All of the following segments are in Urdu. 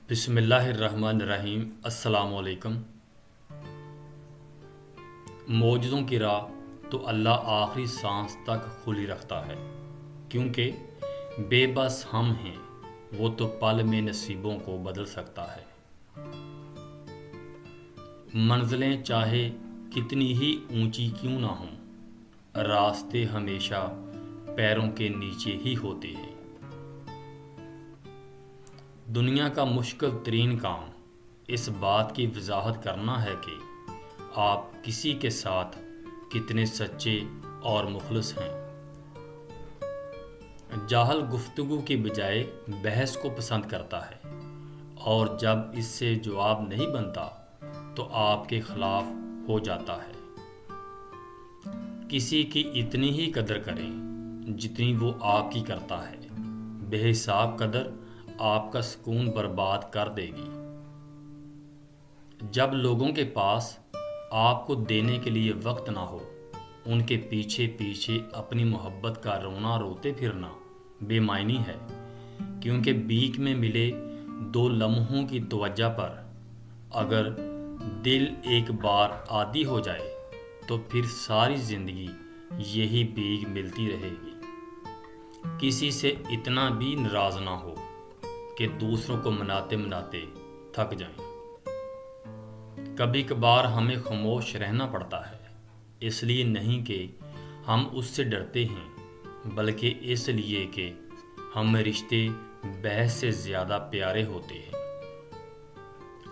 بسم اللہ الرحمن الرحیم۔ السلام علیکم۔ معجزوں کی راہ تو اللہ آخری سانس تک کھلی رکھتا ہے، کیونکہ بے بس ہم ہیں، وہ تو پل میں نصیبوں کو بدل سکتا ہے۔ منزلیں چاہے کتنی ہی اونچی کیوں نہ ہوں، راستے ہمیشہ پیروں کے نیچے ہی ہوتے ہیں۔ دنیا کا مشکل ترین کام اس بات کی وضاحت کرنا ہے کہ آپ کسی کے ساتھ کتنے سچے اور مخلص ہیں۔ جاہل گفتگو کی بجائے بحث کو پسند کرتا ہے، اور جب اس سے جواب نہیں بنتا تو آپ کے خلاف ہو جاتا ہے۔ کسی کی اتنی ہی قدر کریں جتنی وہ آپ کی کرتا ہے، بے حساب قدر آپ کا سکون برباد کر دے گی۔ جب لوگوں کے پاس آپ کو دینے کے لیے وقت نہ ہو، ان کے پیچھے پیچھے اپنی محبت کا رونا روتے پھرنا بے معنی ہے، کیونکہ بیک میں ملے 2 لمحوں کی توجہ پر اگر دل ایک بار عادی ہو جائے تو پھر ساری زندگی یہی بیک ملتی رہے گی۔ کسی سے اتنا بھی ناراض نہ ہو کہ دوسروں کو مناتے مناتے تھک جائیں۔ کبھی کبھار ہمیں خاموش رہنا پڑتا ہے، اس لیے نہیں کہ ہم اس سے ڈرتے ہیں، بلکہ اس لیے کہ ہمیں رشتے بحث سے زیادہ پیارے ہوتے ہیں۔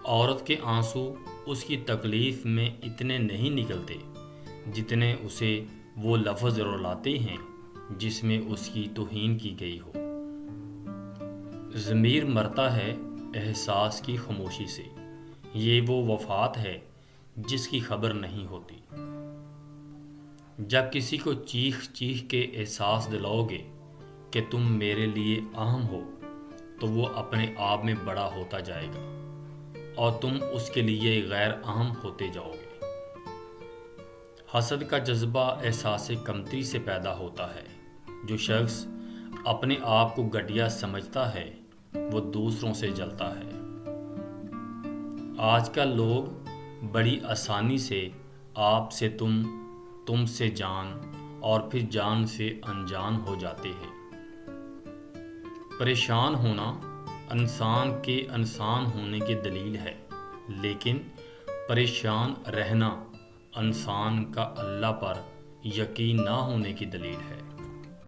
عورت کے آنسو اس کی تکلیف میں اتنے نہیں نکلتے جتنے اسے وہ لفظ رلاتے ہیں جس میں اس کی توہین کی گئی ہو۔ ضمیر مرتا ہے احساس کی خاموشی سے، یہ وہ وفات ہے جس کی خبر نہیں ہوتی۔ جب کسی کو چیخ چیخ کے احساس دلاؤ گے کہ تم میرے لیے اہم ہو، تو وہ اپنے آپ میں بڑا ہوتا جائے گا اور تم اس کے لیے غیر اہم ہوتے جاؤ گے۔ حسد کا جذبہ احساس کمتری سے پیدا ہوتا ہے۔ جو شخص اپنے آپ کو گھٹیا سمجھتا ہے وہ دوسروں سے جلتا ہے۔ آج کل لوگ بڑی آسانی سے آپ سے تم سے جان اور پھر جان سے انجان ہو جاتے ہیں۔ پریشان ہونا انسان کے انسان ہونے کی دلیل ہے، لیکن پریشان رہنا انسان کا اللہ پر یقین نہ ہونے کی دلیل ہے۔